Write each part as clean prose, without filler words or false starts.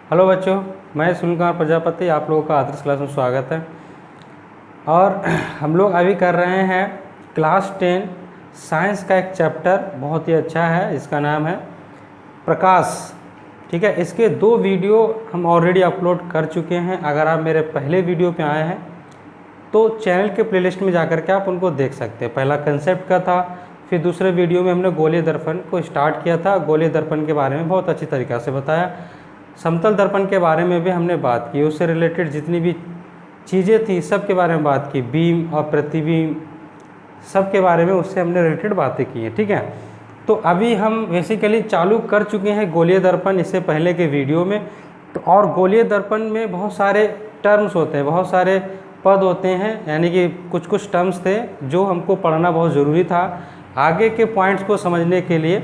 Hello बच्चों, मैं सुनील कुमार प्रजापति, आप लोगों का आदर्श क्लास में स्वागत है। और हम लोग अभी कर रहे हैं क्लास 10 साइंस का एक चैप्टर, बहुत ही अच्छा है, इसका नाम है प्रकाश। ठीक है, इसके 2 वीडियो हम ऑलरेडी अपलोड कर चुके हैं। अगर आप मेरे पहले वीडियो पे आए हैं तो चैनल के प्लेलिस्ट में जाकर के आप उनको देख सकते हैं। पहला कंसेप्ट का था, फिर दूसरे वीडियो में हमने गोलीय दर्पण को स्टार्ट किया था। गोलीय दर्पण के बारे में बहुत अच्छी तरीक़ा से बताया। समतल दर्पण के बारे में भी हमने बात की, उससे रिलेटेड जितनी भी चीज़ें थी सब के बारे में बात की, बीम और प्रतिबीम सब के बारे में उससे हमने रिलेटेड बातें की हैं। ठीक है, तो अभी हम बेसिकली चालू कर चुके हैं गोलीय दर्पण इससे पहले के वीडियो में। तो और गोलीय दर्पण में बहुत सारे टर्म्स होते हैं, बहुत सारे पद होते हैं, यानी कि कुछ कुछ टर्म्स थे जो हमको पढ़ना बहुत ज़रूरी था आगे के पॉइंट्स को समझने के लिए।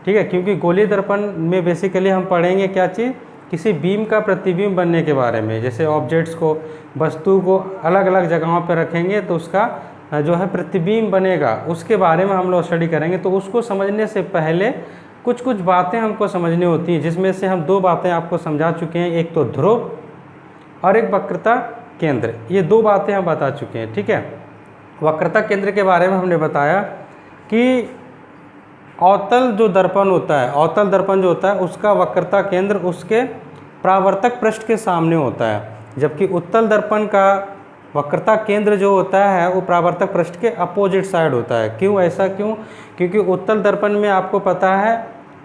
ठीक है, क्योंकि गोलीय दर्पण में बेसिकली हम पढ़ेंगे क्या चीज़, किसी बीम का प्रतिबिंब बनने के बारे में। जैसे ऑब्जेक्ट्स को, वस्तु को अलग अलग जगहों पर रखेंगे तो उसका जो है प्रतिबिंब बनेगा, उसके बारे में हम लोग स्टडी करेंगे। तो उसको समझने से पहले कुछ कुछ बातें हमको समझनी होती हैं, जिसमें से हम 2 बातें आपको समझा चुके हैं, एक तो ध्रुव और एक वक्रता केंद्र। ये 2 बातें हम बता चुके हैं। ठीक है, वक्रता केंद्र के बारे में हमने बताया कि अवतल जो दर्पण होता है, अवतल दर्पण जो होता है उसका वक्रता केंद्र उसके परावर्तक पृष्ठ के सामने होता है, जबकि उत्तल दर्पण का वक्रता केंद्र जो होता है वो परावर्तक पृष्ठ के अपोजिट साइड होता है। क्यों, ऐसा क्यों? क्योंकि उत्तल दर्पण में आपको पता है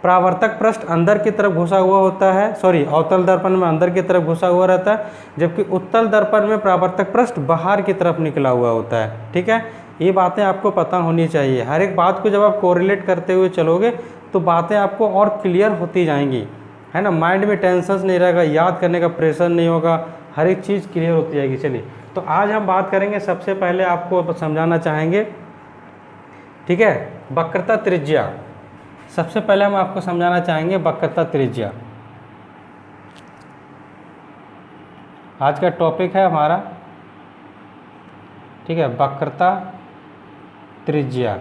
परावर्तक पृष्ठ अंदर की तरफ घुसा हुआ होता है, अवतल दर्पण में अंदर की तरफ घुसा हुआ रहता है, जबकि उत्तल दर्पण में परावर्तक पृष्ठ बाहर की तरफ निकला हुआ होता है। ठीक है, ये बातें आपको पता होनी चाहिए। हर एक बात को जब आप कोरिलेट करते हुए चलोगे तो बातें आपको और क्लियर होती जाएंगी, है ना। माइंड में टेंशन नहीं रहेगा, याद करने का प्रेशर नहीं होगा, हर एक चीज़ क्लियर होती जाएगी। चलिए, तो आज हम बात करेंगे, सबसे पहले आपको समझाना चाहेंगे, ठीक है, वक्रता त्रिज्या। सबसे पहले हम आपको समझाना चाहेंगे वक्रता त्रिज्या। आज का टॉपिक है हमारा, ठीक है, वक्रता त्रिज्या।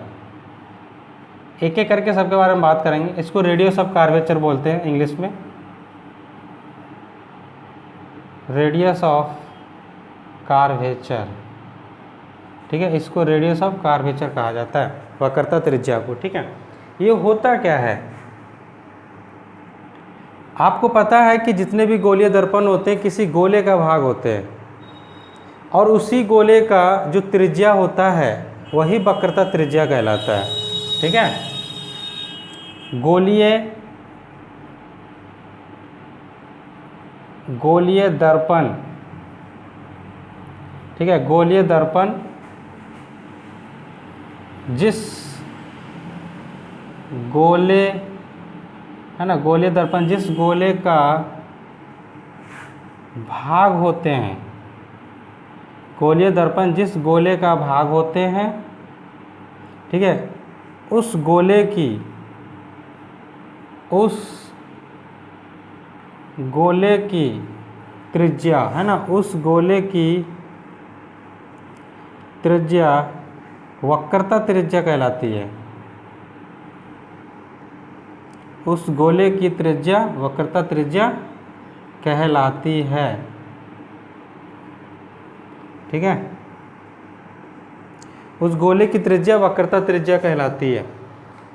एक एक करके सबके बारे में बात करेंगे। इसको रेडियस ऑफ कर्वेचर बोलते हैं इंग्लिश में, रेडियस ऑफ कर्वेचर। ठीक है, इसको रेडियस ऑफ कर्वेचर कहा जाता है, वक्रता त्रिज्या को। ठीक है, ये होता क्या है, आपको पता है कि जितने भी गोलीय दर्पण होते हैं किसी गोले का भाग होते हैं, और उसी गोले का जो त्रिज्या होता है वही वक्रता त्रिज्या कहलाता है। ठीक है, गोलीय दर्पण, ठीक है, गोलीय दर्पण जिस गोले, है ना, गोलीय दर्पण जिस गोले का भाग होते हैं, गोलीय दर्पण जिस गोले का भाग होते हैं, ठीक है, उस गोले की त्रिज्या, है ना, उस गोले की त्रिज्या वक्रता त्रिज्या कहलाती है। उस गोले की त्रिज्या वक्रता त्रिज्या कहलाती है। ठीक है, उस गोले की त्रिज्या वक्रता त्रिज्या कहलाती है।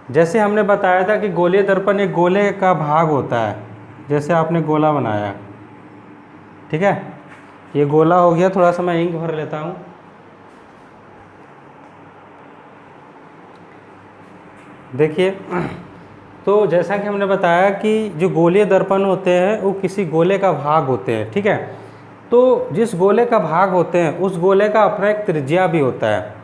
जैसे हमने बताया था कि गोलीय दर्पण एक गोले का भाग होता है। जैसे आपने गोला बनाया, ठीक है, ये गोला हो गया। थोड़ा सा मैं इंक भर लेता हूँ। देखिए, तो जैसा कि हमने बताया कि जो गोलीय दर्पण होते हैं वो किसी गोले का भाग होते हैं। ठीक है, तो जिस गोले का भाग होते हैं उस गोले का अपना एक त्रिज्या भी होता है,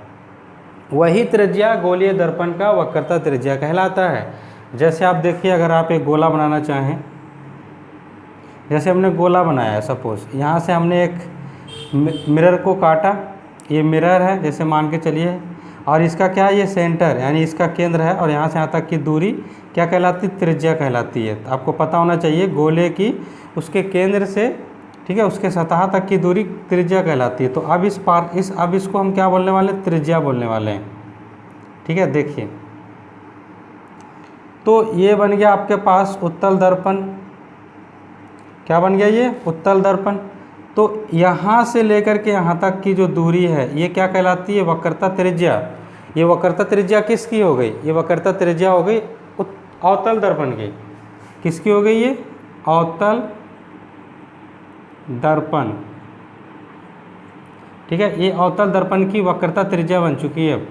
वही त्रिज्या गोलीय दर्पण का वक्रता त्रिज्या कहलाता है। जैसे आप देखिए, अगर आप एक गोला बनाना चाहें, जैसे हमने गोला बनाया, सपोज यहाँ से हमने एक मिरर को काटा, ये मिरर है जैसे मान के चलिए, और इसका क्या है, ये सेंटर यानी इसका केंद्र है, और यहाँ से यहाँ तक की दूरी क्या कहलाती है, त्रिज्या कहलाती है। तो आपको पता होना चाहिए गोले की उसके केंद्र से, ठीक है, उसके सतह तक की दूरी त्रिज्या कहलाती है। तो अब अब इसको हम क्या बोलने वाले हैं, त्रिज्या बोलने वाले हैं। ठीक है, देखिए, तो ये बन गया आपके पास उत्तल दर्पण, क्या बन गया ये उत्तल दर्पण। तो यहाँ से लेकर के यहाँ तक की जो दूरी है ये क्या कहलाती है, वक्रता त्रिज्या। ये वक्रता त्रिज्या किसकी हो गई, ये वक्रता त्रिज्या हो गई अवतल दर्पण की। किसकी हो गई ये, अवतल दर्पण। ठीक है, ये अवतल दर्पण की वक्रता त्रिज्या बन चुकी है।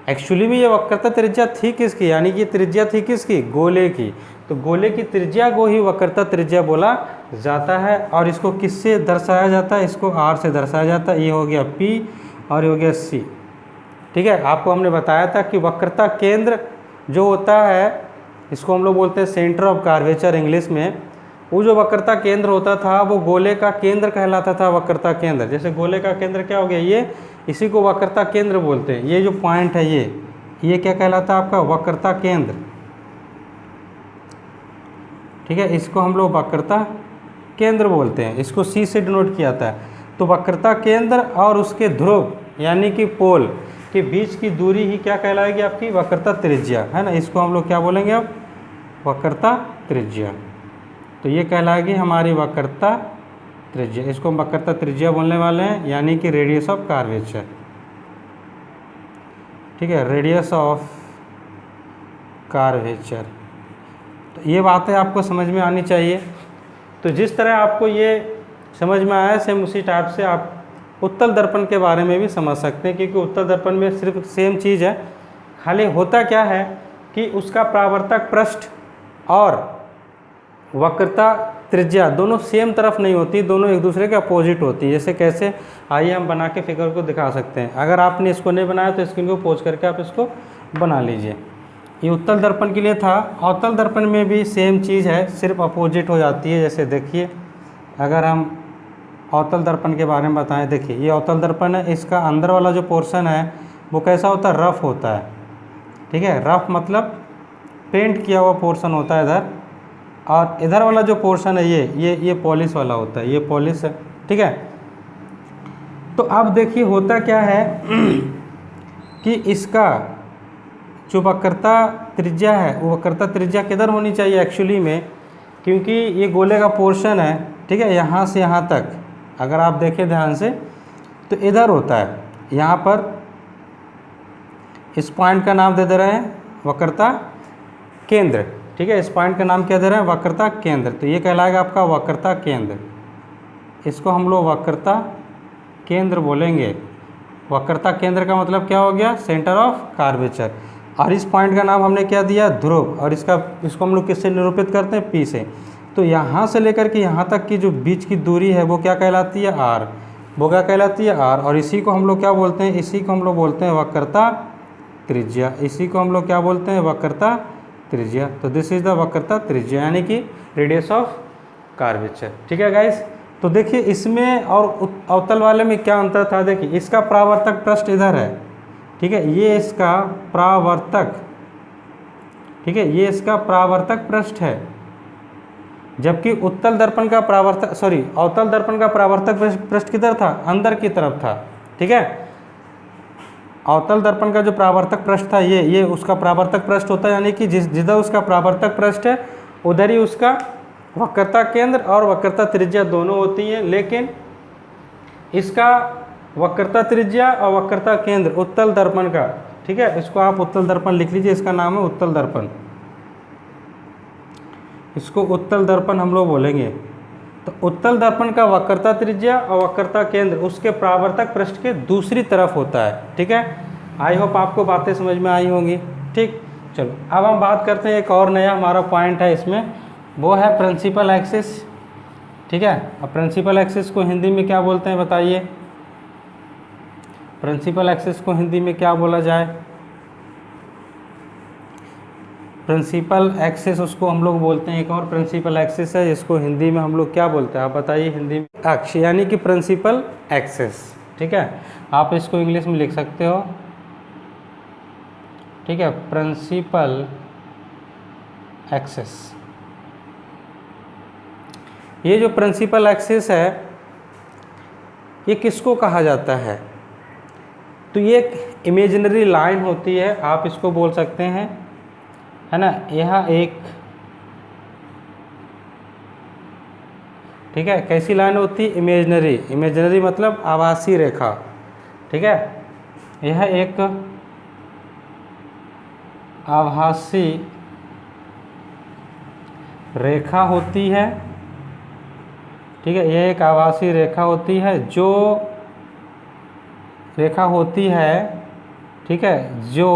एक्चुअली में ये वक्रता त्रिज्या थी किसकी, यानी कि त्रिज्या थी किसकी, गोले की। तो गोले की त्रिज्या को ही वक्रता त्रिज्या बोला जाता है। और इसको किससे दर्शाया जाता है, इसको आर से दर्शाया जाता है। ये हो गया पी और ये हो गया सी। ठीक है, आपको हमने बताया था कि वक्रता केंद्र जो होता है इसको हम लोग बोलते हैं सेंटर ऑफ कर्वेचर इंग्लिश में। वो जो वक्रता केंद्र होता था वो गोले का केंद्र कहलाता था, वक्रता केंद्र। जैसे गोले का केंद्र क्या हो गया ये, इसी को वक्रता केंद्र बोलते हैं। ये जो पॉइंट है ये क्या कहलाता है आपका, वक्रता केंद्र। ठीक है, इसको हम लोग वक्रता केंद्र बोलते हैं, इसको सी से डिनोट किया जाता है। तो वक्रता केंद्र और उसके ध्रुव यानी कि पोल के बीच की दूरी ही क्या कहलाएगी आपकी, वक्रता त्रिज्या, है ना। इसको हम लोग क्या बोलेंगे अब, वक्रता त्रिज्या। तो ये कहलाएगी हमारी वक्रता त्रिज्या। इसको हम वक्रता त्रिज्या बोलने वाले हैं, यानी कि रेडियस ऑफ कर्वेचर। ठीक है, रेडियस ऑफ कर्वेचर। तो ये बातें आपको समझ में आनी चाहिए। तो जिस तरह आपको ये समझ में आया, सेम उसी टाइप से आप उत्तल दर्पण के बारे में भी समझ सकते हैं, क्योंकि उत्तल दर्पण में सिर्फ सेम चीज़ है। खाली होता क्या है कि उसका परावर्तक पृष्ठ और वक्रता त्रिज्या दोनों सेम तरफ नहीं होती, दोनों एक दूसरे के अपोजिट होती है। जैसे कैसे, आइए हम बना के फिगर को दिखा सकते हैं। अगर आपने इसको नहीं बनाया तो स्क्रीन को पोज करके आप इसको बना लीजिए। ये उत्तल दर्पण के लिए था। अवतल दर्पण में भी सेम चीज़ है, सिर्फ अपोजिट हो जाती है। जैसे देखिए, अगर हम अवतल दर्पण के बारे में बताएं, देखिए ये अवतल दर्पण है, इसका अंदर वाला जो पोर्शन है वो कैसा होता है, रफ होता है। ठीक है, रफ मतलब पेंट किया हुआ पोर्शन होता है इधर, और इधर वाला जो पोर्शन है ये पॉलिश वाला होता है, ये पॉलिश है। ठीक है, तो अब देखिए होता क्या है कि इसका जो वक्रता त्रिज्या है वो वक्रता त्रिज्या किधर होनी चाहिए एक्चुअली में, क्योंकि ये गोले का पोर्शन है। ठीक है, यहाँ से यहाँ तक अगर आप देखें ध्यान से तो इधर होता है, यहाँ पर इस पॉइंट का नाम दे दे रहे हैं वक्रता केंद्र। ठीक है, इस पॉइंट का नाम क्या दे रहे हैं, वक्रता केंद्र। तो ये कहलाएगा आपका वक्रता केंद्र। इसको हम लोग वक्रता केंद्र बोलेंगे। वक्रता केंद्र का मतलब क्या हो गया, सेंटर ऑफ कर्वेचर। और इस पॉइंट का नाम हमने क्या दिया, ध्रुव। और इसको हम लोग किससे निरूपित करते हैं, पी से। तो यहाँ से लेकर के यहाँ तक की जो बीच की दूरी है वो क्या कहलाती है, आर। वो क्या कहलाती है, आर। और इसी को हम लोग क्या बोलते हैं, इसी को हम लोग बोलते हैं वक्रता त्रिज्या। इसी को हम लोग क्या बोलते हैं, वक्रता त्रिज्या। तो दिस इज द वक्रता त्रिज्या, यानी कि रेडियस ऑफ कर्वेचर। ठीक है गाइस, तो देखिए इसमें और अवतल वाले में क्या अंतर था। देखिए इसका परावर्तक पृष्ठ इधर है। ठीक है, ये इसका परावर्तक, ठीक है, ये इसका परावर्तक पृष्ठ है, जबकि उत्तल दर्पण का परावर्तक अवतल दर्पण का परावर्तक पृष्ठ किधर था, अंदर की तरफ था। ठीक है, अवतल दर्पण का जो परावर्तक पृष्ठ था ये उसका परावर्तक पृष्ठ होता है, यानी कि जिधर उसका परावर्तक पृष्ठ है उधर ही उसका वक्रता केंद्र और वक्रता त्रिज्या दोनों होती हैं। लेकिन इसका वक्रता त्रिज्या और वक्रता केंद्र उत्तल दर्पण का, ठीक है, इसको आप उत्तल दर्पण लिख लीजिए, इसका नाम है उत्तल दर्पण। इसको उत्तल दर्पण हम लोग बोलेंगे। तो उत्तल दर्पण का वक्रता त्रिज्या और वक्रता केंद्र उसके परावर्तक पृष्ठ के दूसरी तरफ होता है। ठीक है, आई होप आपको बातें समझ में आई होंगी। ठीक, चलो अब हम बात करते हैं, एक और नया हमारा पॉइंट है इसमें, वो है प्रिंसिपल एक्सिस। ठीक है, अब प्रिंसिपल एक्सिस को हिंदी में क्या बोलते हैं बताइए, प्रिंसिपल एक्सिस को हिंदी में क्या बोला जाए। प्रिंसिपल एक्सिस उसको हम लोग बोलते हैं, एक और प्रिंसिपल एक्सिस है जिसको हिंदी में हम लोग क्या बोलते हैं, आप बताइए हिंदी में। अक्ष, यानी कि प्रिंसिपल एक्सिस। ठीक है, आप इसको इंग्लिश में लिख सकते हो। ठीक है, प्रिंसिपल एक्सिस। ये जो प्रिंसिपल एक्सिस है ये किसको कहा जाता है, तो ये एक इमेजिनरी लाइन होती है, आप इसको बोल सकते हैं, है ना। यह एक ठीक है। कैसी लाइन होती है? इमेजिनरी। इमेजिनरी मतलब आभासी रेखा, ठीक है। यह एक आभासी रेखा होती है, ठीक है। यह एक आभासी रेखा होती है, जो रेखा होती है, ठीक है, जो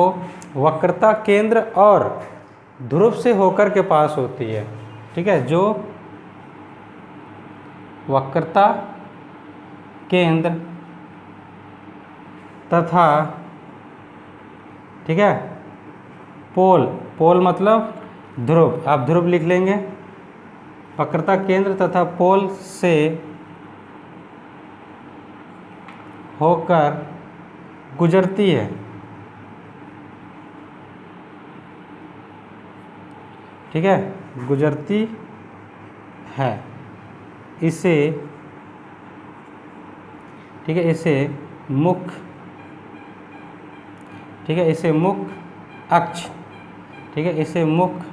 वक्रता केंद्र और ध्रुव से होकर के पास होती है, ठीक है। जो वक्रता केंद्र तथा, ठीक है, पोल, पोल मतलब ध्रुव, आप ध्रुव लिख लेंगे, वक्रता केंद्र तथा पोल से होकर गुजरती है, ठीक है, गुजरती है। इसे, ठीक है, इसे मुख्य, ठीक है, इसे मुख्य अक्ष, ठीक है, इसे मुख्य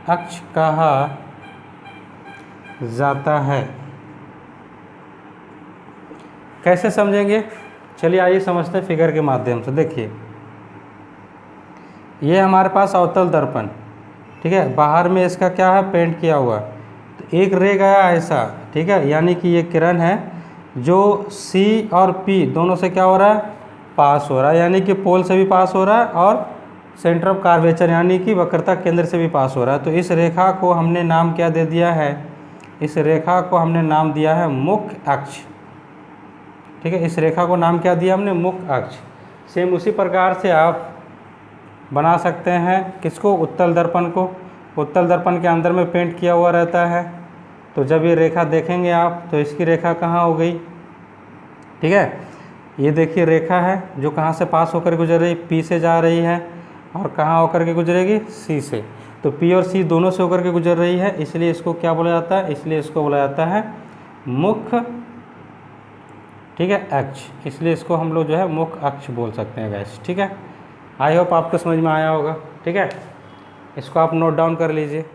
अक्ष कहा जाता है। कैसे समझेंगे? चलिए आइए समझते हैं फिगर के माध्यम से। देखिए, ये हमारे पास अवतल दर्पण, ठीक है, बाहर में इसका क्या है? पेंट किया हुआ। तो एक रे गया ऐसा, ठीक है, यानी कि ये किरण है जो C और P दोनों से क्या हो रहा है? पास हो रहा है, यानी कि पोल से भी पास हो रहा है और सेंटर ऑफ कार्वेचर यानी कि वक्रता केंद्र से भी पास हो रहा है। तो इस रेखा को हमने नाम क्या दे दिया है? इस रेखा को हमने नाम दिया है मुख्य अक्ष, ठीक है। इस रेखा को नाम क्या दिया हमने? मुख्य अक्ष। सेम उसी प्रकार से आप बना सकते हैं किसको? उत्तल दर्पण को। उत्तल दर्पण के अंदर में पेंट किया हुआ रहता है, तो जब ये रेखा देखेंगे आप तो इसकी रेखा कहाँ हो गई? ठीक है, ये देखिए रेखा है जो कहाँ से पास होकर गुजर रही? P से जा रही है, और कहाँ होकर के गुजरेगी? C से। तो P और C दोनों से होकर के गुजर रही है, इसलिए इसको क्या बोला जाता है? इसलिए इसको बोला जाता है मुख्य, ठीक है, अक्ष। इसलिए इसको हम लोग जो है मुख्य अक्ष बोल सकते हैं गैस, ठीक है। आई होप आपको समझ में आया होगा, ठीक है। इसको आप नोट डाउन कर लीजिए।